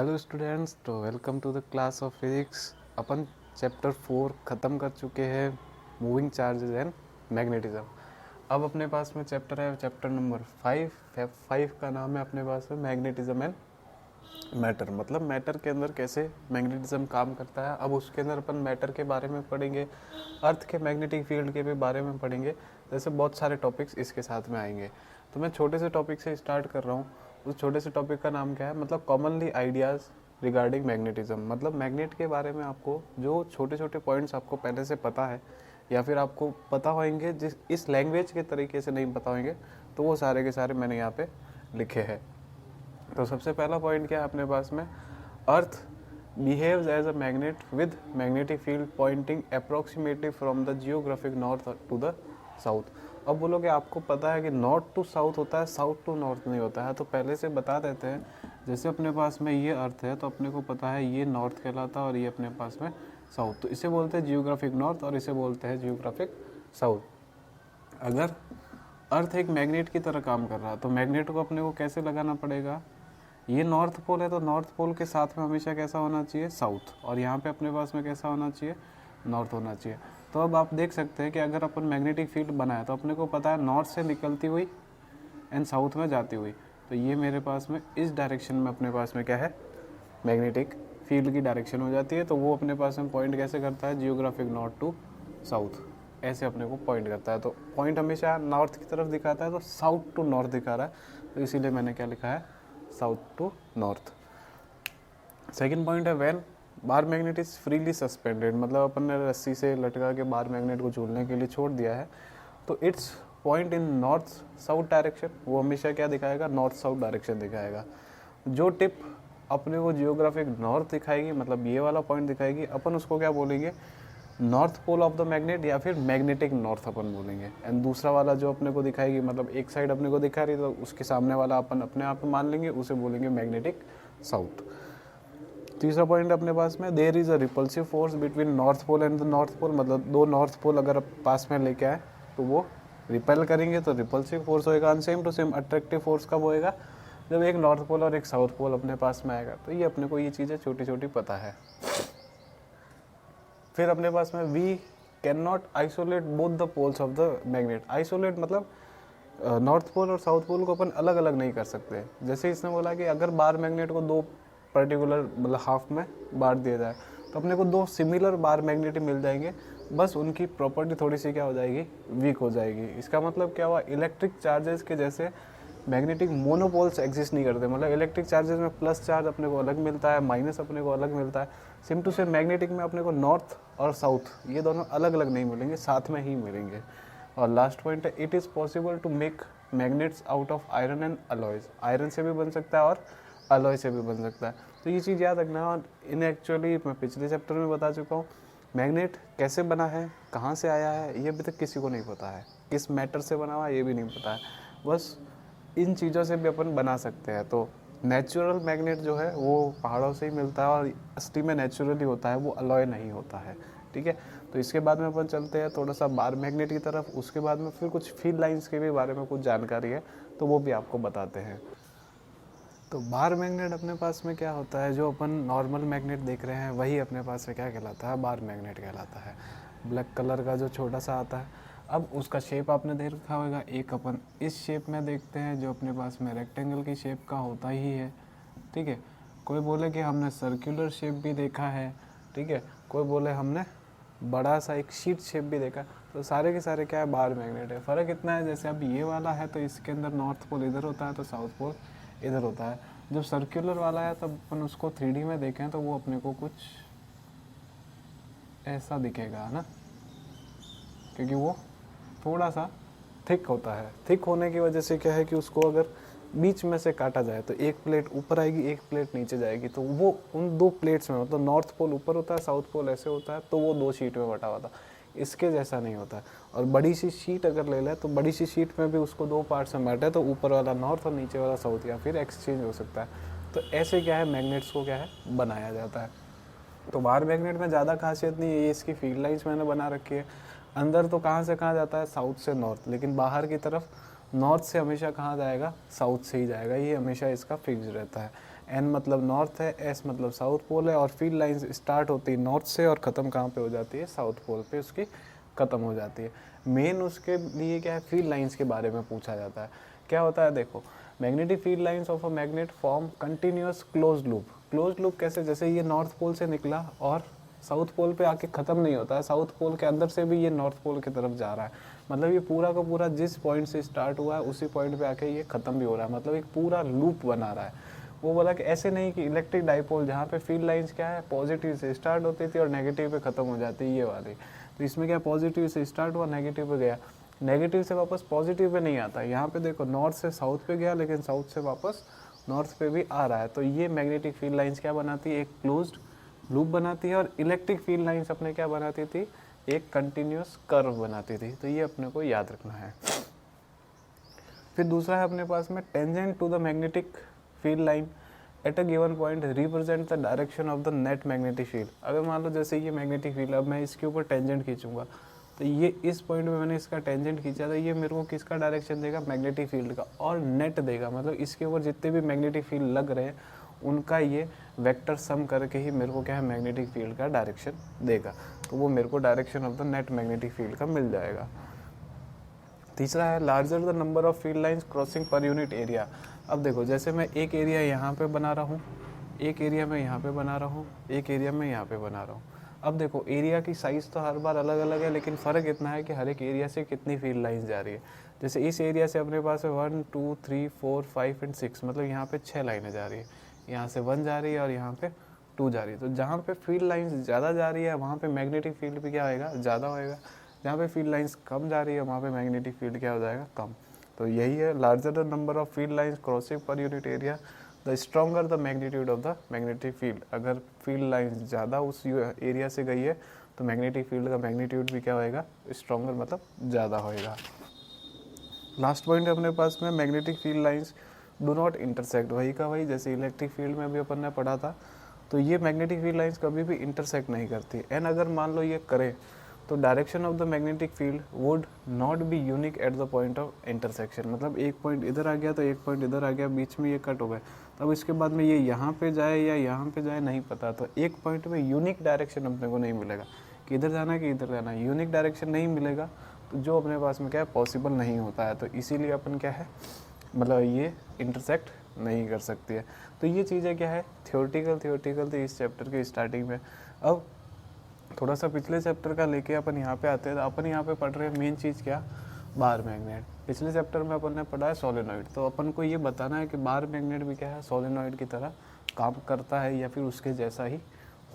Hello students, तो welcome to the class of physics. अपन chapter 4 ख़त्म कर चुके हैं, मूविंग चार्जेस एंड मैग्नेटिज्म। अब अपने पास में चैप्टर है चैप्टर नंबर 5 का नाम है अपने पास में मैग्नेटिज्म एंड मैटर। मतलब मैटर के अंदर कैसे मैग्नेटिज्म काम करता है। अब उसके अंदर अपन मैटर के बारे में पढ़ेंगे, अर्थ के मैग्नेटिक फील्ड के भी बारे में पढ़ेंगे। जैसे बहुत सारे टॉपिक्स इसके साथ में आएंगे। तो मैं छोटे से टॉपिक से स्टार्ट कर रहा हूँ। उस छोटे से टॉपिक का नाम क्या है, मतलब कॉमनली आइडियाज़ रिगार्डिंग मैग्नेटिज्म। मतलब मैग्नेट के बारे में आपको जो छोटे छोटे पॉइंट्स आपको पहले से पता है या फिर आपको पता होंगे, जिस इस लैंग्वेज के तरीके से नहीं पता होंगे, तो वो सारे के सारे मैंने यहाँ पे लिखे हैं। तो सबसे पहला पॉइंट क्या है अपने पास में, earth behaves as a magnet with magnetic field pointing approximately from the geographic north to the south. अब बोलोगे आपको पता है कि नॉर्थ टू साउथ होता है, साउथ टू नॉर्थ नहीं होता है। तो पहले से बता देते हैं। जैसे अपने पास में ये अर्थ है तो अपने को पता है ये नॉर्थ कहलाता है और ये अपने पास में साउथ। तो इसे बोलते हैं जियोग्राफिक नॉर्थ और इसे बोलते हैं जियोग्राफिक साउथ। अगर अर्थ एक मैग्नेट की तरह काम कर रहा है तो मैग्नेट को अपने को कैसे लगाना पड़ेगा, ये नॉर्थ पोल है तो नॉर्थ पोल के साथ में हमेशा कैसा होना चाहिए, साउथ। और यहाँ पे अपने पास में कैसा होना चाहिए, नॉर्थ होना चाहिए। तो अब आप देख सकते हैं कि अगर अपन मैग्नेटिक फील्ड बनाए तो अपने को पता है नॉर्थ से निकलती हुई एंड साउथ में जाती हुई। तो ये मेरे पास में इस डायरेक्शन में अपने पास में क्या है, मैग्नेटिक फील्ड की डायरेक्शन हो जाती है। तो वो अपने पास में पॉइंट कैसे करता है, जियोग्राफिक नॉर्थ टू साउथ, ऐसे अपने को पॉइंट करता है। तो पॉइंट हमेशा नॉर्थ की तरफ दिखाता है, तो साउथ टू नॉर्थ दिखा रहा है, तो इसीलिए मैंने क्या लिखा है, south to north. Second point है when bar magnet is freely suspended. मतलब अपन ने रस्सी से लटका के बार मैग्नेट को झूलने के लिए छोड़ दिया है, तो it's point in north south direction, वो हमेशा क्या दिखाएगा, नॉर्थ साउथ डायरेक्शन दिखाएगा। जो टिप अपने को जियोग्राफिक नॉर्थ दिखाएगी, मतलब ये वाला पॉइंट दिखाएगी, अपन उसको क्या बोलेंगे, north pole of the magnet या फिर मैग्नेटिक नॉर्थ अपन बोलेंगे। एंड दूसरा वाला जो अपने को दिखाएगी, मतलब एक साइड अपने को दिखा रही है तो उसके सामने वाला अपन अपने आप में मान लेंगे, उसे बोलेंगे मैग्नेटिक साउथ। तीसरा पॉइंट अपने पास में, there is a repulsive force between north pole and the north pole. मतलब दो नॉर्थ पोल अगर पास में लेके आए तो वो रिपेल करेंगे, तो रिपल्सिव फोर्स होएगा। And same to same attractive force कब होएगा, जब एक नॉर्थ पोल और एक साउथ पोल अपने पास में आएगा। तो ये अपने को ये चीज़ें छोटी छोटी पता है। फिर अपने पास में we can not isolate both the poles of the magnet. Isolate मतलब नॉर्थ पोल और साउथ पोल को अपन अलग अलग नहीं कर सकते। जैसे इसने बोला कि अगर बार मैग्नेट को दो पर्टिकुलर मतलब हाफ में बांट दिया जाए तो अपने को दो सिमिलर बार मैग्नेट मिल जाएंगे, बस उनकी प्रॉपर्टी थोड़ी सी क्या हो जाएगी, वीक हो जाएगी। इसका मतलब क्या हुआ, इलेक्ट्रिक चार्जेस के जैसे मैग्नेटिक मोनोपोल्स एग्जिस्ट नहीं करते। मतलब इलेक्ट्रिक चार्जेस में प्लस चार्ज अपने को अलग मिलता है, माइनस अपने को अलग मिलता है। सेम टू सेम मैग्नेटिक में अपने को नॉर्थ और साउथ ये दोनों अलग अलग नहीं मिलेंगे, साथ में ही मिलेंगे। और लास्ट पॉइंट है, it is possible to make magnets out of iron and alloys. Iron से भी बन सकता है और अलॉय से भी बन सकता है। तो ये चीज़ याद रखना। और इन एक्चुअली मैं पिछले चैप्टर में बता चुका हूँ, मैग्नेट कैसे बना है, कहाँ से आया है, ये अभी तक किसी को नहीं पता है। किस मैटर से बना हुआ है ये भी नहीं पता है। बस इन चीज़ों से भी अपन बना सकते हैं। तो नेचुरल मैग्नेट जो है वो पहाड़ों से ही मिलता है और असली में नेचुरली होता है, वो अलॉय नहीं होता है। ठीक है, तो इसके बाद में अपन चलते हैं थोड़ा सा बार मैग्नेट की तरफ। उसके बाद में फिर कुछ फील्ड लाइंस के भी बारे में कुछ जानकारी है, तो वो भी आपको बताते हैं। तो बार मैग्नेट अपने पास में क्या होता है, जो अपन नॉर्मल मैग्नेट देख रहे हैं वही अपने पास में क्या कहलाता है, बार मैग्नेट कहलाता है। ब्लैक कलर का जो छोटा सा आता है। अब उसका शेप आपने देख रखा होगा, एक अपन इस शेप में देखते हैं जो अपने पास में रेक्टेंगल की शेप का होता ही है। ठीक है, कोई बोले कि हमने सर्कुलर शेप भी देखा है। ठीक है, कोई बोले हमने बड़ा सा एक शीट शेप भी देखा। तो सारे के सारे क्या है, बार मैग्नेट है। फ़र्क इतना है, जैसे अब ये वाला है तो इसके अंदर नॉर्थ पोल इधर होता है तो साउथ पोल इधर होता है। जब सर्कुलर वाला है तब अपन उसको 3D में देखें तो वो अपने को कुछ ऐसा दिखेगा ना, क्योंकि वो थोड़ा सा थिक होता है। थिक होने की वजह से क्या है कि उसको अगर बीच में से काटा जाए तो एक प्लेट ऊपर आएगी, एक प्लेट नीचे जाएगी। तो वो उन दो प्लेट्स में, मतलब नॉर्थ पोल ऊपर होता है, साउथ पोल ऐसे होता है, तो वो दो शीट में बटा हुआ था। इसके जैसा नहीं होता। और बड़ी सी शीट अगर ले लें तो बड़ी सी शीट में भी उसको दो पार्ट्स में बांटे, तो ऊपर वाला नॉर्थ और नीचे वाला साउथ, या फिर एक्सचेंज हो सकता है। तो ऐसे क्या है, मैग्नेट्स को क्या है, बनाया जाता है। तो बार मैग्नेट में ज़्यादा खासियत नहीं है, ये इसकी फील्ड लाइंस मैंने बना रखी है। अंदर तो कहाँ से कहाँ जाता है, साउथ से नॉर्थ, लेकिन बाहर की तरफ नॉर्थ से हमेशा कहाँ जाएगा, साउथ से ही जाएगा। ये हमेशा इसका फिक्स रहता है। एन मतलब नॉर्थ है, एस मतलब साउथ पोल है, और फील्ड लाइंस स्टार्ट होती है नॉर्थ से और ख़त्म कहाँ पे हो जाती है, साउथ पोल पे उसकी ख़त्म हो जाती है। मेन उसके लिए क्या है, फील्ड लाइंस के बारे में पूछा जाता है। क्या होता है, देखो magnetic field lines of a magnet form continuous close loop. Close loop कैसे, जैसे ये नॉर्थ पोल से निकला और साउथ पोल पे आके ख़त्म नहीं होता है, साउथ पोल के अंदर से भी ये नॉर्थ पोल की तरफ जा रहा है, मतलब ये पूरा का पूरा जिस पॉइंट से स्टार्ट हुआ है उसी पॉइंट पे आके ये ख़त्म भी हो रहा है, मतलब एक पूरा लूप बना रहा है। वो बोला कि ऐसे नहीं कि इलेक्ट्रिक डाइपोल जहाँ पे फील्ड लाइंस क्या है, पॉजिटिव से स्टार्ट होती थी और नेगेटिव पे ख़त्म हो जाती है, ये वाली। तो इसमें क्या, पॉजिटिव से स्टार्ट हुआ, नेगेटिव पे गया, नेगेटिव से वापस पॉजिटिव पे नहीं आता। यहाँ पे देखो नॉर्थ से साउथ पे गया, लेकिन साउथ से वापस नॉर्थ पे भी आ रहा है। तो ये मैग्नेटिक फील्ड लाइंस क्या बनाती है, एक क्लोज्ड लूप बनाती है। और इलेक्ट्रिक फील्ड लाइंस अपने क्या बनाती थी, एक कंटिन्यूस कर्व बनाती थी। तो ये अपने को याद रखना है। फिर दूसरा है अपने पास में tangent to the magnetic field line at a given point represent the direction of the net magnetic field. अगर मान लो जैसे ये मैग्नेटिक फील्ड, अब मैं इसके ऊपर टेंजेंट खींचूंगा, तो ये इस पॉइंट में मैंने इसका टेंजेंट खींचा, तो ये मेरे को किसका डायरेक्शन देगा, मैग्नेटिक फील्ड का, और नेट देगा, मतलब इसके ऊपर जितने भी मैग्नेटिक फील्ड लग रहे हैं उनका ये वेक्टर सम करके ही मेरे को क्या है, मैग्नेटिक फील्ड का डायरेक्शन देगा। तो वो मेरे को direction of the net magnetic field का मिल जाएगा। तीसरा है larger the number of field lines crossing per unit area. अब देखो जैसे मैं एक एरिया यहाँ पे बना रहा हूँ, एक एरिया में यहाँ पे बना रहा हूँ, एक एरिया में यहाँ पे बना रहा हूँ। अब देखो एरिया की साइज़ तो हर बार अलग अलग है, लेकिन फ़र्क इतना है कि हर एक एरिया से कितनी फील्ड लाइंस जा रही है। जैसे इस एरिया से अपने पास है 1 2 3 4 5 एंड 6, मतलब यहाँ पे 6 लाइनें जा रही है, यहाँ से 1 जा रही है और यहाँ पे 2 जा रही है। तो जहाँ पे फील्ड लाइंस ज़्यादा जा रही है वहाँ पे मैग्नेटिक फील्ड भी क्या होएगा, ज़्यादा होएगा। जहाँ पे फील्ड लाइंस कम जा रही है वहाँ पे मैग्नेटिक फील्ड क्या हो जाएगा, कम। तो यही है, larger the number of field lines crossing per unit area the stronger the magnitude of the magnetic field. अगर फील्ड लाइंस ज़्यादा उस एरिया से गई है तो मैग्नेटिक फील्ड का मैग्नीट्यूड भी क्या होएगा, स्ट्रॉन्गर, मतलब ज़्यादा होएगा। लास्ट पॉइंट है अपने पास में magnetic field lines do not intersect. वही का वही, जैसे इलेक्ट्रिक फील्ड में भी अपन ने पढ़ा था, तो ये मैग्नेटिक फील्ड लाइंस कभी भी इंटरसेक्ट नहीं करती। एंड अगर मान लो ये करे तो direction of the magnetic field would not be unique at the point of intersection, मतलब एक पॉइंट इधर आ गया तो एक पॉइंट इधर आ गया, बीच में ये कट हो गए, तब इसके बाद में ये यहाँ पे जाए या यहाँ पे जाए नहीं पता। तो एक पॉइंट में यूनिक डायरेक्शन अपने को नहीं मिलेगा कि इधर जाना है कि इधर जाना है, यूनिक डायरेक्शन नहीं मिलेगा, तो जो अपने पास में क्या है, पॉसिबल नहीं होता है। तो इसीलिए अपन क्या है, मतलब ये इंटरसेक्ट नहीं कर सकती है। तो ये चीज़ें क्या है, थियोरेटिकल थी इस चैप्टर के स्टार्टिंग में। अब थोड़ा सा पिछले चैप्टर का लेके अपन यहाँ पे आते हैं, तो अपन यहाँ पे पढ़ रहे हैं मेन चीज़ क्या, बार मैग्नेट। पिछले चैप्टर में अपन ने पढ़ा है सोलेनॉइड, तो अपन को ये बताना है कि बार मैग्नेट भी क्या है, सोलेनॉइड की तरह काम करता है या फिर उसके जैसा ही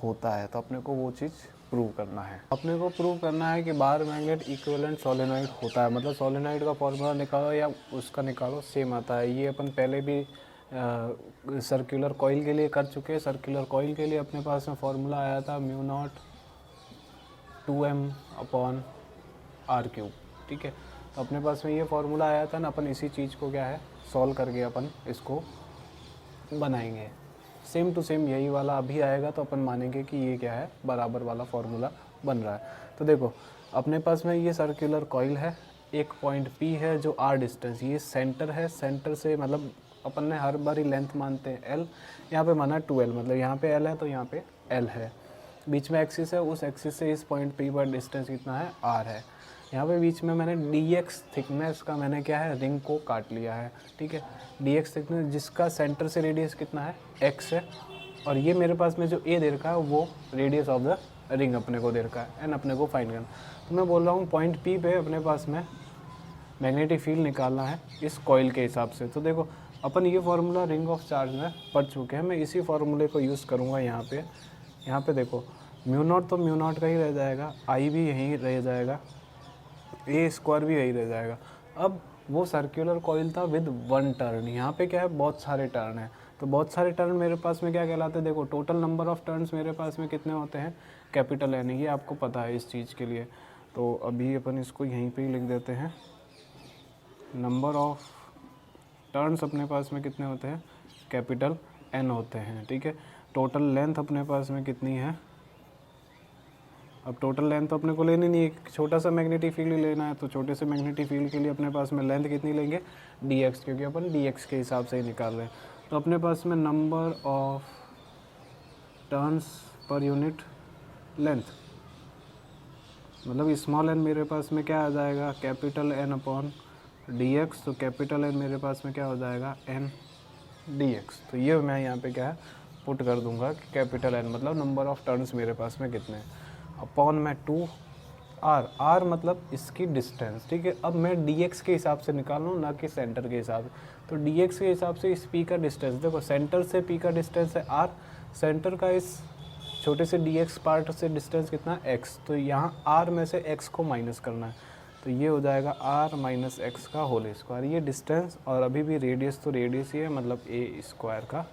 होता है। तो अपने को वो चीज़ प्रूव करना है। अपने को प्रूव करना है कि बार मैग्नेट इक्विवेलेंट सोलेनॉइड होता है, मतलब सोलेनॉइड का फॉर्मूला निकालो या उसका निकालो, सेम आता है। ये अपन पहले भी सर्कुलर कॉइल के लिए कर चुके हैं। सर्कुलर कॉइल के लिए अपने पास में फॉर्मूला आया था μ0 2m/r³, ठीक है। तो अपने पास में ये फॉर्मूला आया था ना, अपन इसी चीज़ को क्या है, सॉल्व करके अपन इसको बनाएंगे। सेम टू सेम यही वाला अभी आएगा, तो अपन मानेंगे कि ये क्या है, बराबर वाला फॉर्मूला बन रहा है। तो देखो अपने पास में ये सर्कुलर कॉइल है, एक पॉइंट P है जो r डिस्टेंस, ये सेंटर है, सेंटर से मतलब अपन ने हर बारी लेंथ मानते हैं L, यहाँ पे माना 2L, मतलब यहाँ पे L है तो यहाँ पे L है। बीच में एक्सिस है, उस एक्सिस से इस पॉइंट P पर डिस्टेंस कितना है, r है। यहाँ पे बीच में मैंने dx थिकनेस का मैंने क्या है, रिंग को काट लिया है, ठीक है। dx थिकनेस जिसका सेंटर से रेडियस कितना है, x है, और ये मेरे पास में जो a दे रखा है वो रेडियस ऑफ द रिंग अपने को दे रखा है, एंड अपने को फाइंड करना। तो मैं बोल रहा हूँ पॉइंट P पे अपने पास में मैग्नेटिक फील्ड निकालना है इस कॉइल के हिसाब से। तो देखो अपन ये फार्मूला रिंग ऑफ चार्ज में पढ़ चुके हैं, मैं इसी फार्मूले को यूज़ करूँगा यहाँ पे। यहाँ पे देखो μ0 तो μ0 का ही रह जाएगा, I भी यहीं रह जाएगा, a² भी यही रह जाएगा। अब वो सर्कुलर कॉइल था विद 1 टर्न, यहाँ पे क्या है, बहुत सारे टर्न है। तो बहुत सारे टर्न मेरे पास में क्या कहलाते हैं, देखो टोटल नंबर ऑफ़ टर्न्स मेरे पास में कितने होते हैं, कैपिटल N, ये आपको पता है इस चीज़ के लिए। तो अभी अपन इसको यहीं पे ही लिख देते हैं, नंबर ऑफ़ टर्न्स अपने पास में कितने होते हैं, कैपिटल N होते हैं, ठीक है। टोटल लेंथ अपने पास में कितनी है, अब टोटल लेंथ तो अपने को लेनी नहीं है, एक छोटा सा मैग्नेटिक फील्ड लेना है, तो छोटे से मैग्नेटिक फील्ड के लिए अपने पास में लेंथ कितनी लेंगे, dx, क्योंकि अपन dx के हिसाब से ही निकाल रहे हैं। तो अपने पास में number of turns per unit length, मतलब स्मॉल एन मेरे पास में क्या आ जाएगा, capital N upon D X. तो कैपिटल एन मेरे पास में क्या हो जाएगा, एन डी एक्स। तो ये मैं यहाँ पे क्या है पुट कर दूंगा कि कैपिटल एन मतलब नंबर ऑफ टर्न्स मेरे पास में कितने हैं, अपॉन में 2 आर, आर मतलब इसकी डिस्टेंस, ठीक है। अब मैं डी एक्स के हिसाब से निकाल रहा हूँ, ना कि सेंटर के हिसाब से। तो डी एक्स के हिसाब से इस पी का डिस्टेंस, देखो सेंटर से पी का डिस्टेंस है आर, सेंटर का इस छोटे से डी एक्स पार्ट से डिस्टेंस कितना है एक्स। तो यहाँ आर में से एक्स को माइनस करना है, तो ये हो जाएगा आर माइनस एक्स का होल स्क्वायर, ये डिस्टेंस। और अभी भी रेडियस तो रेडियस ही है, मतलब ए स्क्वायर का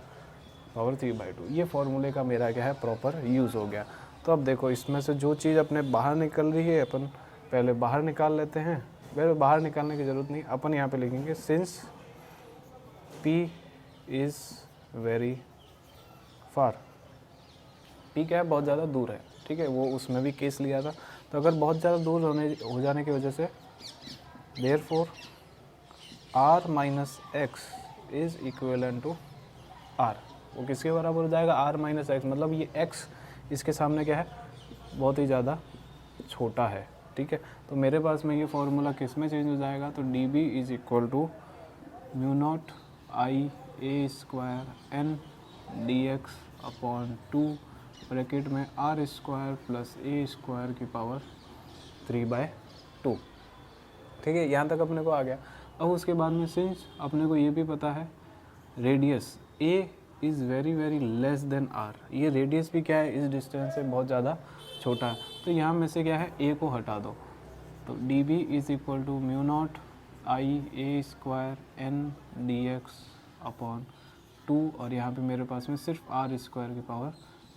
पावर 3/2। ये फॉर्मूले का मेरा क्या है प्रॉपर यूज़ हो गया। तो अब देखो इसमें से जो चीज़ अपने बाहर निकल रही है अपन पहले बाहर निकाल लेते हैं। पहले बाहर निकालने की ज़रूरत नहीं, अपन यहाँ पे लिखेंगे since P is very far, P क्या है बहुत ज़्यादा दूर है, ठीक है। वो उसमें भी केस लिया था। तो अगर बहुत ज़्यादा दूर हो जाने की वजह से therefore R minus x is equivalent to R, वो किसके बराबर हो जाएगा, R माइनस एक्स, मतलब ये x इसके सामने क्या है बहुत ही ज़्यादा छोटा है, ठीक है। तो मेरे पास में ये फॉर्मूला किस में चेंज हो जाएगा, तो D B is equal to mu naught I A square N D X upon 2 bracket में R square plus A square की पावर 3/2, ठीक है। यहाँ तक अपने को आ गया। अब उसके बाद में सिंस अपने को ये भी पता है radius a is very very less than R, ये रेडियस भी क्या है इस डिस्टेंस से बहुत ज़्यादा छोटा है। तो यहाँ में से क्या है ए को हटा दो, तो D B is equal to mu naught I A square N D X upon 2, और यहाँ पे मेरे पास में सिर्फ आर स्क्वायर की पावर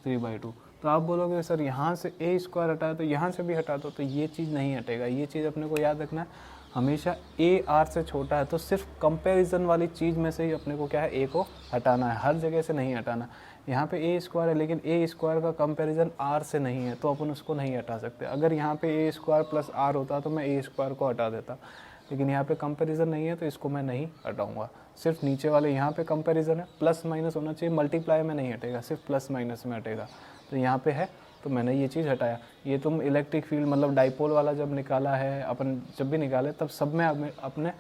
3/2। तो आप बोलोगे सर यहाँ से ए स्क्वायर हटाया तो यहाँ से भी हटा दो, तो ये चीज़ नहीं हटेगा। ये चीज़ अपने को याद रखना है, हमेशा ए आर से छोटा है, तो सिर्फ कंपैरिजन वाली चीज़ में से ही अपने को क्या है ए को हटाना है, हर जगह से नहीं हटाना। यहाँ पे ए स्क्वायर है लेकिन ए स्क्वायर का कंपैरिजन आर से नहीं है, तो अपन उसको नहीं हटा सकते। अगर यहाँ पे ए स्क्वायर प्लस आर होता तो मैं ए स्क्वायर को हटा देता, लेकिन यहाँ पे कंपैरिजन नहीं है तो इसको मैं नहीं हटाऊंगा। सिर्फ नीचे वाले यहाँ पे कंपैरिजन है, प्लस माइनस होना चाहिए, मल्टीप्लाई में नहीं हटेगा, सिर्फ प्लस माइनस में हटेगा। तो यहाँ पे है तो मैंने ये चीज़ हटाया। ये तुम इलेक्ट्रिक फील्ड मतलब डाइपोल वाला जब निकाला है अपन, जब भी निकाले तब सब में अपने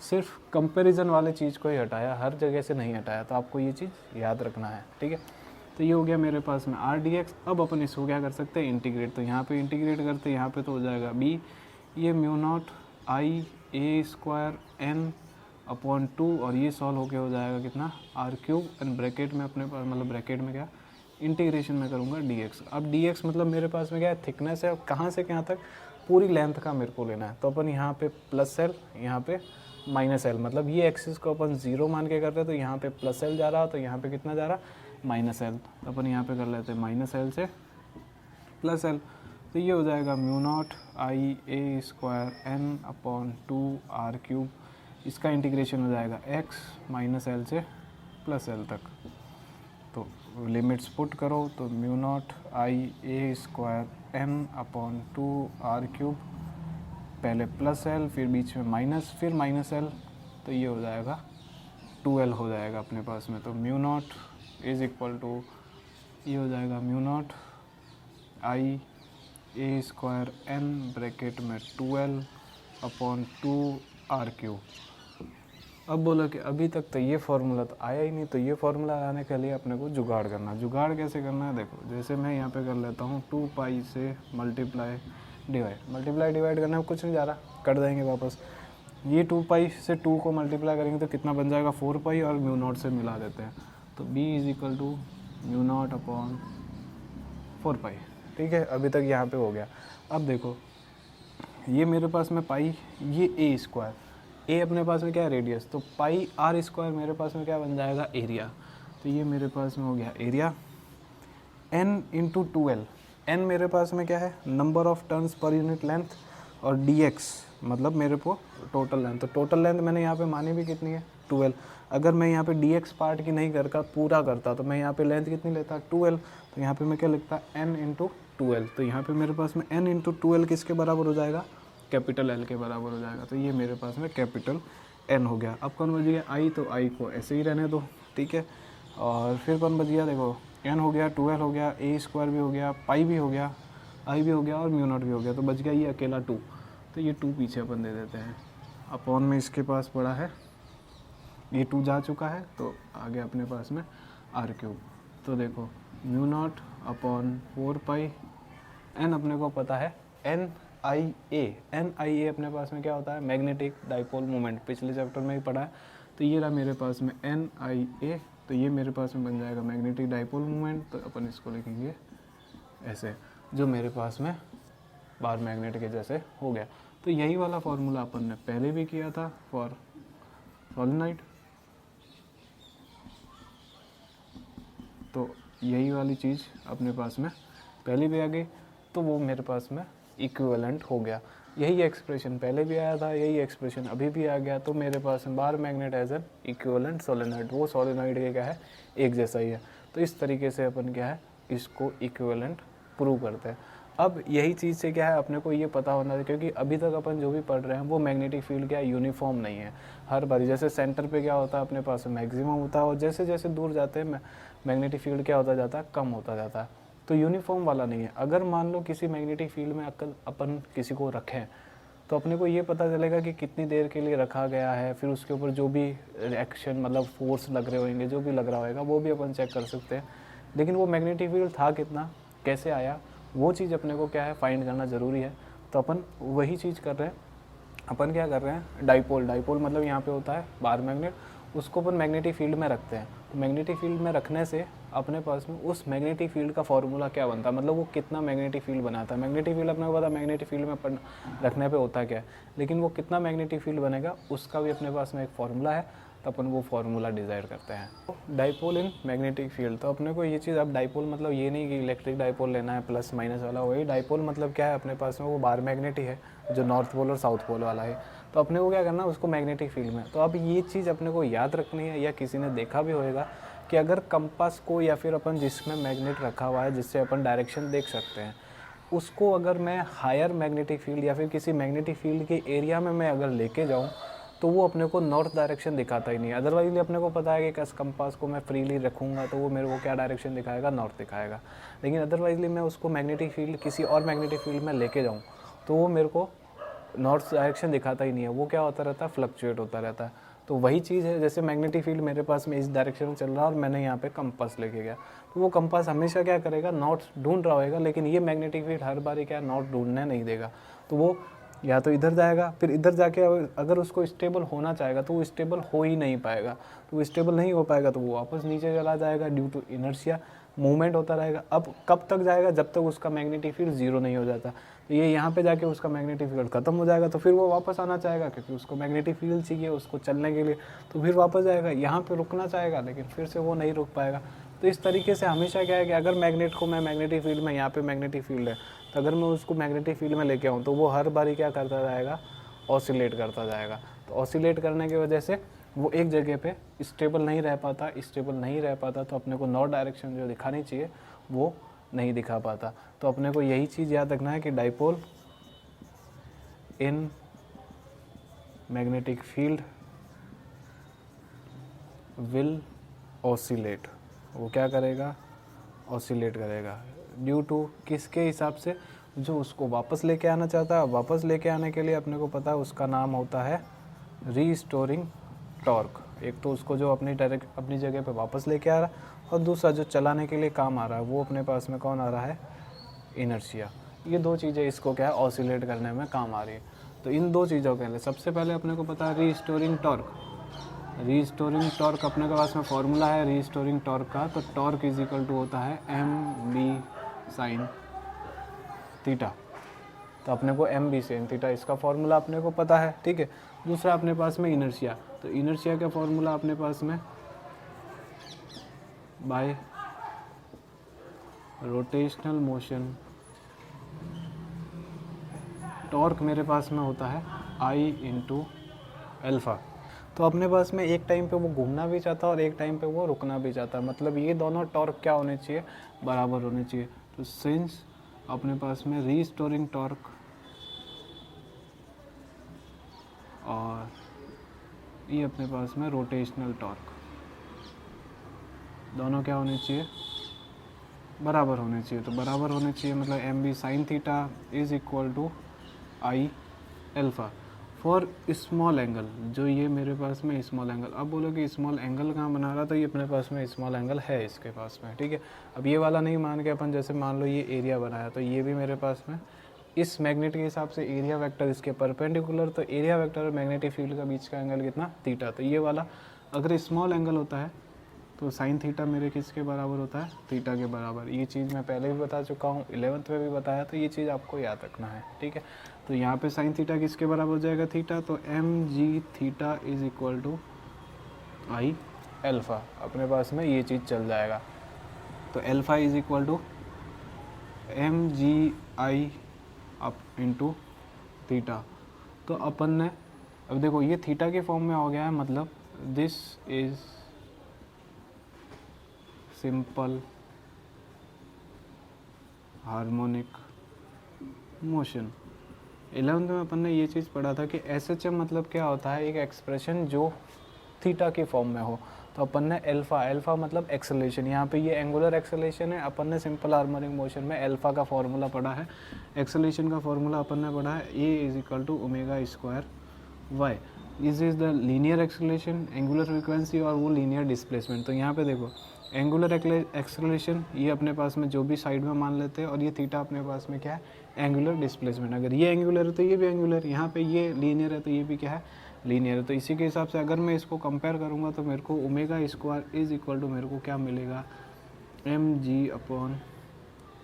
सिर्फ कंपैरिजन वाले चीज़ को ही हटाया, हर जगह से नहीं हटाया। तो आपको ये चीज़ याद रखना है, ठीक है। तो ये हो गया मेरे पास में आर डी एक्स। अब अपन इसको क्या कर सकते हैं इंटीग्रेट, तो यहाँ पे इंटीग्रेट करते यहाँ पे तो हो जाएगा बी, ये mu naught I A square N upon 2, और ये सॉल्व होके हो जाएगा कितना आर क्यूब, एंड ब्रैकेट में अपने पास मतलब ब्रैकेट में क्या इंटीग्रेशन में करूँगा डी एक्स। अब डी एक्स मतलब मेरे पास में क्या है थिकनेस है, कहाँ से कहाँ तक पूरी लेंथ का मेरे को लेना है। तो अपन यहाँ पे प्लस एल यहाँ पे माइनस एल, मतलब ये एक्सिस को अपन 0 मान के करते हैं, तो यहाँ पे प्लस एल जा रहा तो यहाँ पे कितना जा रहा माइनस एल। तो अपन यहाँ पे कर लेते हैं माइनस एल से प्लस एल, तो ये हो जाएगा mu naught I A square N upon 2 R cube. इसका इंटीग्रेशन हो जाएगा एक्स माइनस एल से प्लस एल तक। तो लिमिट्स पुट करो तो mu naught I A square N upon 2 R cube, पहले प्लस एल फिर बीच में माइनस फिर माइनस एल, तो ये हो जाएगा 2l हो जाएगा अपने पास में। तो mu naught is equal to ये हो जाएगा mu naught I A square N bracket में 2l अपॉन 2 आर क्यूब। अब बोला कि अभी तक तो ये फार्मूला तो आया ही नहीं, तो ये फार्मूला आने के लिए अपने को जुगाड़ करना। जुगाड़ कैसे करना है देखो, जैसे मैं यहाँ पे कर लेता हूँ 2 पाई से मल्टीप्लाई डिवाइड करने में कुछ नहीं जा रहा, कर देंगे वापस। ये 2 पाई से 2 को मल्टीप्लाई करेंगे तो कितना बन जाएगा 4 पाई, और म्यू नॉट से मिला देते हैं तो b is equal to mu naught upon 4 pi, ठीक है। अभी तक यहाँ पे हो गया। अब देखो ये मेरे पास में पाई, ये ए स्क्वायर, ए अपने पास में क्या है रेडियस, तो पाई आर स्क्वायर मेरे पास में क्या बन जाएगा एरिया। तो ये मेरे पास में हो गया area N into 2l, N मेरे पास में क्या है number of turns per unit length, और डी एक्स मतलब मेरे को टोटल लेंथ। तो टोटल लेंथ मैंने यहाँ पे मानी भी कितनी है 2l। अगर मैं यहाँ पे डी एक्स पार्ट की नहीं करता पूरा करता तो मैं यहाँ पे लेंथ कितनी लेता 2l, तो यहाँ पे मैं क्या लिखता n इंटू 2l। तो यहाँ पे मेरे पास में n इंटू 2l किसके बराबर हो जाएगा कैपिटल L के बराबर हो जाएगा। तो ये मेरे पास में कैपिटल N हो गया। अब कौन बच गया I, तो I को ऐसे ही रहने दो, ठीक है। और फिर अपन बच गया, देखो n हो गया, 12 हो गया, a² भी हो गया, पाई भी हो गया, आई भी हो गया और म्यू नॉट भी हो गया, तो बच गया ये अकेला 2। तो ये 2 पीछे अपन दे देते हैं। अपॉन में इसके पास पड़ा है, ये 2 जा चुका है, तो आगे अपने पास में r³। तो देखो म्यू नॉट अपॉन 4 पाई, n अपने को पता है NIA अपने पास में क्या होता है, मैग्नेटिक डाइपोल मोमेंट, पिछले चैप्टर में ही पढ़ा है। तो ये रहा मेरे पास में NIA, तो ये मेरे पास में बन जाएगा मैग्नेटिक डाइपोल मोमेंट। तो अपन इसको लिखेंगे ऐसे, जो मेरे पास में बार मैग्नेट के जैसे हो गया। तो यही वाला फॉर्मूला अपन ने पहले भी किया था फॉर सोलेनोइड, तो यही वाली चीज़ अपने पास में पहले भी आ गई, तो वो मेरे पास में इक्विवेलेंट हो गया। यही एक्सप्रेशन पहले भी आया था, यही एक्सप्रेशन अभी भी आ गया, तो मेरे पास में bar magnet as an equivalent solenoid, वो सोलेनोइड के क्या है, एक जैसा ही है। तो इस तरीके से अपन क्या है, इसको इक्विवेलेंट प्रूव करते हैं। अब यही चीज़ से क्या है, अपने को ये पता होना है, क्योंकि अभी तक अपन जो भी पढ़ रहे हैं वो मैग्नेटिक फील्ड क्या है, यूनिफॉर्म नहीं है। हर बार जैसे सेंटर पे क्या होता है, अपने पास मैक्सिमम होता है, और जैसे जैसे दूर जाते हैं मैग्नेटिक फील्ड क्या होता जाता है, कम होता जाता है। तो यूनिफॉर्म वाला नहीं है। अगर मान लो किसी मैग्नेटिक फील्ड में अपन किसी को रखें, तो अपने को ये पता चलेगा कि कितनी देर के लिए रखा गया है, फिर उसके ऊपर जो भी रिएक्शन मतलब फोर्स लग रहे होंगे, जो भी लग रहा होगा वो भी अपन चेक कर सकते हैं। लेकिन वो मैग्नेटिक फील्ड था कितना, कैसे आया, वो चीज़ अपने को क्या है, फाइंड करना ज़रूरी है। तो अपन वही चीज़ कर रहे हैं। अपन क्या कर रहे हैं, डाइपोल मतलब यहाँ पे होता है बार मैग्नेट, उसको अपन मैग्नेटिक फील्ड में रखते हैं। तो मैग्नेटिक फील्ड में रखने से अपने पास में उस मैग्नेटिक फील्ड का फॉर्मूला क्या बनता है, मतलब वो कितना मैग्नेटिक फील्ड बनाता है। मैग्नेटिक फील्ड अपने को पता है मैग्नेटिक फील्ड में रखने पे होता क्या है, लेकिन वो कितना मैग्नेटिक फील्ड बनेगा उसका भी अपने पास में एक फॉर्मूला है। तो अपन वो फार्मूला डिज़ाइन करते हैं। तो डाइपोल इन मैग्नेटिक फील्ड, तो अपने को ये चीज़, अब डाइपोल मतलब ये नहीं कि इलेक्ट्रिक डाइपोल लेना है प्लस माइनस वाला, वही डाइपोल मतलब क्या है, अपने पास में वो बार मैग्नेट ही है, जो नॉर्थ पोल और साउथ पोल वाला है। तो अपने को क्या करना है, उसको मैग्नेटिक फील्ड में। तो अब ये चीज़ अपने को याद रखनी है, या किसी ने देखा भी होगा कि अगर कंपास को, या फिर अपन जिसमें मैग्नेट रखा हुआ है जिससे अपन डायरेक्शन देख सकते हैं, उसको अगर मैं हायर मैग्नेटिक फील्ड या फिर किसी मैग्नेटिक फील्ड के एरिया में मैं अगर लेके जाऊँ, तो वो अपने को नॉर्थ डायरेक्शन दिखाता ही नहीं है। अदरवाइज अपने को पता है कि कंपास को मैं फ्रीली रखूँगा तो वो मेरे को क्या डायरेक्शन दिखाएगा, नॉर्थ दिखाएगा। लेकिन अदरवाइजली मैं उसको मैग्नेटिक फील्ड किसी और मैग्नेटिक फील्ड में लेके जाऊँ तो वो मेरे को नॉर्थ डायरेक्शन दिखाता ही नहीं है, वो क्या होता रहता है, फ्लक्चुएट होता रहता है। तो वही चीज़ है, जैसे मैग्नेटिक फील्ड मेरे पास में इस डायरेक्शन में चल रहा है और मैंने यहाँ पे कंपास लेके गया, तो वो कंपास हमेशा क्या करेगा, नॉर्थ ढूंढ रहा होगा। लेकिन ये मैग्नेटिक फील्ड हर बार क्या नॉर्थ ढूंढने नहीं देगा, तो वो या तो इधर जाएगा, फिर इधर जाके अगर उसको स्टेबल होना चाहेगा तो वो स्टेबल हो ही नहीं पाएगा। तो वो स्टेबल नहीं हो पाएगा तो वो वापस नीचे चला जाएगा, ड्यू टू इनर्शिया मूवमेंट होता रहेगा। अब कब तक जाएगा, जब तक उसका मैग्नेटिक फील्ड जीरो नहीं हो जाता। तो ये यहाँ पे जाके उसका मैग्नेटिक फील्ड खत्म हो जाएगा, तो फिर वो वापस आना चाहेगा, क्योंकि उसको मैग्नेटिक फील्ड चाहिए उसको चलने के लिए, तो फिर वापस जाएगा। यहाँ पे रुकना चाहेगा लेकिन फिर से वो नहीं रुक पाएगा। तो इस तरीके से हमेशा क्या है कि अगर मैग्नेट को मैं मैग्नेटिक फील्ड में, यहाँ पे मैग्नेटिक फील्ड है, तो अगर मैं उसको मैग्नेटिक फील्ड में लेके आऊँ तो वो हर बारी क्या करता जाएगा, ऑसिलेट करता जाएगा। तो ऑसिलेट करने की वजह से वो एक जगह पे स्टेबल नहीं रह पाता, तो अपने को नॉर्थ डायरेक्शन जो दिखानी चाहिए वो नहीं दिखा पाता। तो अपने को यही चीज़ याद रखना है कि dipole in magnetic field will oscillate, वो क्या करेगा, ऑसिलेट करेगा। ड्यू टू किसके हिसाब से, जो उसको वापस लेके आना चाहता है। वापस लेके आने के लिए अपने को पता है उसका नाम होता है रीस्टोरिंग टॉर्क। एक तो उसको जो अपनी जगह पे वापस लेके आ रहा है, और दूसरा जो चलाने के लिए काम आ रहा है वो अपने पास में कौन आ रहा है, इनर्शिया। ये दो चीज़ें इसको क्या है, ऑसिलेट करने में काम आ रही है। तो इन दो चीज़ों के लिए सबसे पहले अपने को पता है रीस्टोरिंग टॉर्क। रीस्टोरिंग टॉर्क अपने के पास में फॉर्मूला है रीस्टोरिंग टॉर्क का, तो टॉर्क इज इक्वल टू होता है mb sin थीटा। तो अपने को mb sin थीटा इसका फॉर्मूला अपने को पता है, ठीक है। दूसरा अपने पास में इनर्शिया, तो इनर्शिया का फॉर्मूला अपने पास में बाय रोटेशनल मोशन टॉर्क मेरे पास में होता है I इंटू एल्फ़ा। तो अपने पास में एक टाइम पे वो घूमना भी चाहता है और एक टाइम पे वो रुकना भी चाहता है, मतलब ये दोनों टॉर्क क्या होने चाहिए, बराबर होने चाहिए। तो सिंस अपने पास में रीस्टोरिंग टॉर्क और ये अपने पास में रोटेशनल टॉर्क, दोनों क्या होने चाहिए, बराबर होने चाहिए। तो बराबर होने चाहिए मतलब M B sine theta is equal to I alpha for small angle, जो ये मेरे पास में स्मॉल एंगल। अब बोलो कि स्मॉल एंगल कहाँ बना रहा, तो ये अपने पास में स्मॉल एंगल है इसके पास में, ठीक है। अब ये वाला नहीं मान के अपन जैसे मान लो ये एरिया बनाया, तो ये भी मेरे पास में इस मैग्नेट के हिसाब से एरिया वेक्टर इसके परपेंडिकुलर, तो एरिया वेक्टर और मैग्नेटिक फील्ड का बीच का एंगल कितना, थीटा। तो ये वाला अगर स्मॉल एंगल होता है तो साइन थीटा मेरे किसके बराबर होता है, थीटा के बराबर। ये चीज़ मैं पहले भी बता चुका हूँ, 11th में भी बताया, तो ये चीज़ आपको याद रखना है, ठीक है। तो यहाँ पे साइन थीटा किसके बराबर हो जाएगा, थीटा। तो M G theta is equal to I alpha, अपने पास में ये चीज़ चल जाएगा। तो alpha is equal to M G I up into theta. तो अपन ने अब देखो ये थीटा के फॉर्म में हो गया है, मतलब this is simple harmonic motion. 11th में अपन ने ये चीज़ पढ़ा था कि SHM मतलब क्या होता है, एक एक्सप्रेशन जो थीटा की फॉर्म में हो। तो अपन ने एल्फ़ा मतलब एक्सेलरेशन, यहाँ पे ये एंगुलर एक्सेलरेशन है। अपन ने सिंपल हार्मोनिक मोशन में एल्फ़ा का फॉर्मूला पढ़ा है, एक्सेलरेशन का फॉर्मूला अपन ने पढ़ा है A is equal to omega square Y. Is the linear acceleration, angular frequency और वो लीनियर डिस्प्लेसमेंट। तो यहाँ पे देखो एंगुलर एक्सेलरेशन ये अपने पास में जो भी साइड में मान लेते हैं, और ये थीटा अपने पास में क्या है, एंगुलर डिस्प्लेसमेंट। अगर ये एंगुलर है तो ये भी एंगुलर, यहाँ पे ये लीनियर है तो ये भी क्या है, लीनियर है। तो इसी के हिसाब से अगर मैं इसको कंपेयर करूँगा तो मेरे को omega square is equal to मेरे को क्या मिलेगा, एम जी अपॉन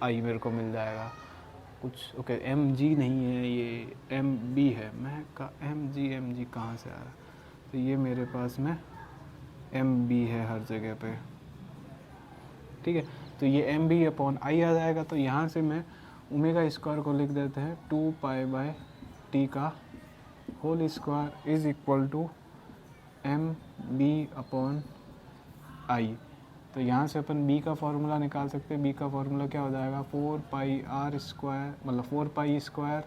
आई मेरे को मिल जाएगा कुछ। ओके एम जी नहीं है, ये एम बी है। मैं का एम जी कहाँ से आ रहा है, तो ये मेरे पास में एम बी है हर जगह पे, ठीक है। तो ये एम बी अपॉन आई आ जाएगा। तो यहाँ से मैं ओमेगा स्क्वायर को लिख देते हैं 2 पाई बाय टी का whole square is equal to M B upon I. तो यहाँ से अपन b का फार्मूला निकाल सकते हैं। b का फार्मूला क्या हो जाएगा, 4 पाई आर स्क्वायर मतलब 4 पाई स्क्वायर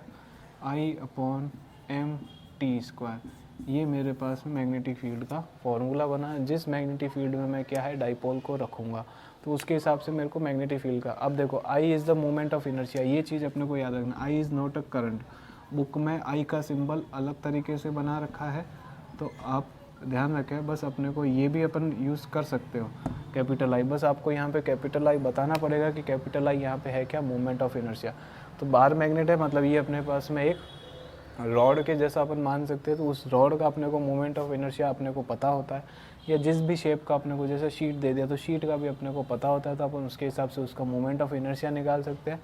आई अपॉन एम टी स्क्वायर। ये मेरे पास में मैग्नेटिक फील्ड का फार्मूला बना है। जिस मैग्नेटिक फील्ड में मैं क्या है डाइपोल को रखूँगा तो उसके हिसाब से मेरे को मैग्नेटिक फील्ड का। अब देखो I is the moment of inertia, ये चीज़ अपने को याद रखना। I is not a current. Book में आई का सिंबल अलग तरीके से बना रखा है, तो आप ध्यान रखें। बस अपने को ये भी अपन यूज़ कर सकते हो कैपिटल आई। बस आपको यहाँ पे कैपिटल आई बताना पड़ेगा कि कैपिटल आई यहाँ पे है क्या, मोमेंट ऑफ इनर्शिया। तो बार मैग्नेट है मतलब ये अपने पास में एक रॉड के जैसा अपन मान सकते हैं। तो उस रॉड का अपने को मोमेंट ऑफ इनर्शिया अपने को पता होता है, या जिस भी शेप का अपने को जैसे शीट दे दिया तो शीट का भी अपने को पता होता है, तो अपन उसके हिसाब से उसका मोमेंट ऑफ इनर्शिया निकाल सकते हैं।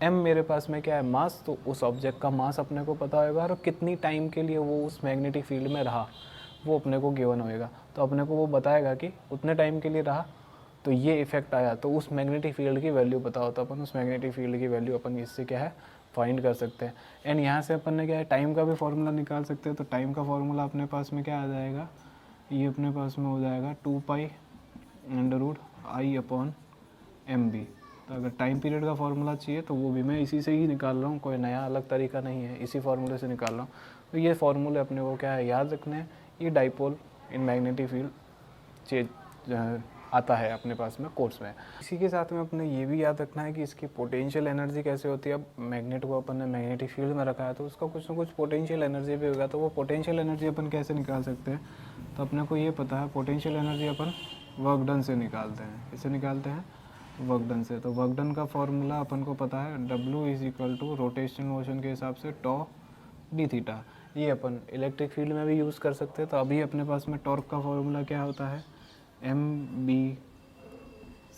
एम मेरे पास में क्या है, मास, तो उस ऑब्जेक्ट का मास अपने को पता होगा, और कितनी टाइम के लिए वो उस मैग्नेटिक फील्ड में रहा वो अपने को गिवन होएगा। तो अपने को वो बताएगा कि उतने टाइम के लिए रहा तो ये इफेक्ट आया, तो उस मैग्नेटिक फील्ड की वैल्यू पता होता है। अपन उस मैग्नेटिक फील्ड की वैल्यू अपन इससे क्या है फाइंड कर सकते हैं। एंड यहाँ से अपन ने क्या है टाइम का भी फार्मूला निकाल सकते हैं। तो टाइम का फार्मूला अपने पास में क्या आ जाएगा, ये अपने पास में हो जाएगा 2 pi under root I upon M B. तो अगर टाइम पीरियड का फार्मूला चाहिए तो वो भी मैं इसी से ही निकाल रहा हूँ, कोई नया अलग तरीका नहीं है, इसी फार्मूले से निकाल रहा हूँ। तो ये फार्मूले अपने को क्या है याद रखने हैं। ये dipole in magnetic field change आता है अपने पास में कोर्स में। इसी के साथ में अपने ये भी याद रखना है कि इसकी पोटेंशियल एनर्जी कैसे होती है। अब मैग्नेट को अपन ने मैग्नेटिक फील्ड में रखा है तो उसका कुछ ना कुछ पोटेंशियल एनर्जी भी होगा। तो वो पोटेंशियल एनर्जी अपन कैसे निकाल सकते हैं, तो अपने को ये पता है पोटेंशियल एनर्जी अपन वर्क डन से निकालते हैं। किससे निकालते हैं, वर्क डन से। तो वर्क डन का फॉर्मूला अपन को पता है W is equal to rotational motion के हिसाब से टॉ डी थीटा। ये अपन इलेक्ट्रिक फील्ड में भी यूज़ कर सकते हैं। तो अभी अपने पास में टॉर्क का फॉर्मूला क्या होता है, एम बी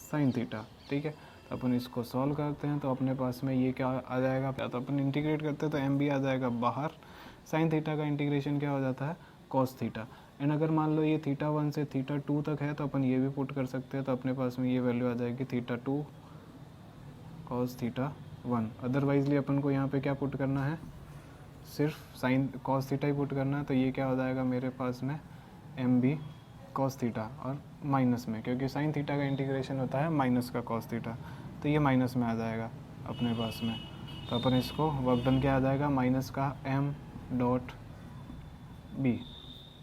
साइन थीटा, ठीक है। तो अपन इसको सॉल्व करते हैं तो अपने पास में ये क्या आ जाएगा, तो अपन इंटीग्रेट करते हैं तो एम बी आ जाएगा बाहर, साइन थीटा का इंटीग्रेशन क्या हो जाता है कॉस थीटा। एंड अगर मान लो ये थीटा 1 से थीटा 2 तक है तो अपन ये भी पुट कर सकते हैं। तो अपने पास में ये वैल्यू आ जाएगी थीटा 2 कॉस थीटा 1। अदरवाइजली अपन को यहाँ पे क्या पुट करना है, सिर्फ साइन कॉस थीटा ही पुट करना है। तो ये क्या हो जाएगा मेरे पास में एम बी कॉस थीटा और माइनस में, क्योंकि साइन थीटा का इंटीग्रेशन होता है माइनस का कॉस थीटा, तो ये माइनस में आ जाएगा अपने पास में। तो अपन इसको वर्क डन क्या आ जाएगा माइनस का एम डॉट बी,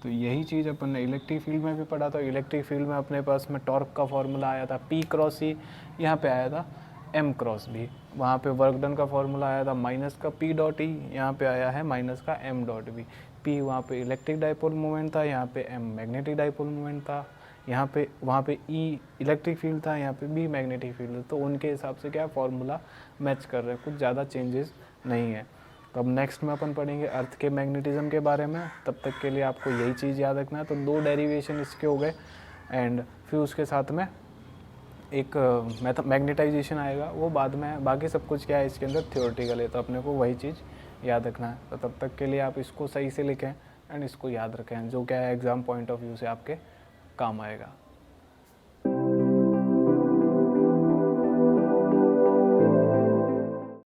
तो यही चीज़ अपन ने इलेक्ट्रिक फील्ड में भी पढ़ा था। इलेक्ट्रिक फील्ड में अपने पास में टॉर्क का फॉर्मूला आया था P क्रॉस E, यहाँ पे आया था M क्रॉस B। वहाँ पे वर्क डन का फॉर्मूला आया था माइनस का P डॉट E, यहाँ पे आया है माइनस का M डॉट B। P वहाँ पे इलेक्ट्रिक डाइपोल मोमेंट था, यहाँ पे M मैग्नेटिक डाइपोल मोमेंट था, यहाँ पे वहाँ पे E इलेक्ट्रिक फील्ड था, यहाँ पे B मैग्नेटिक फील्ड। तो उनके हिसाब से क्या फॉर्मूला मैच कर रहे हैं, कुछ ज़्यादा चेंजेस नहीं है। तो अब नेक्स्ट में अपन पढ़ेंगे अर्थ के मैग्नेटिज्म के बारे में। तब तक के लिए आपको यही चीज़ याद रखना है। तो 2 डेरिवेशन इसके हो गए एंड फिर उसके साथ में एक मैग्नेटाइजेशन आएगा, वो बाद में। बाकी सब कुछ क्या है इसके अंदर थ्योरेटिकल है, तो अपने को वही चीज़ याद रखना है। तो तब तक के लिए आप इसको सही से लिखें एंड इसको याद रखें, जो क्या है एग्ज़ाम पॉइंट ऑफ व्यू से आपके काम आएगा।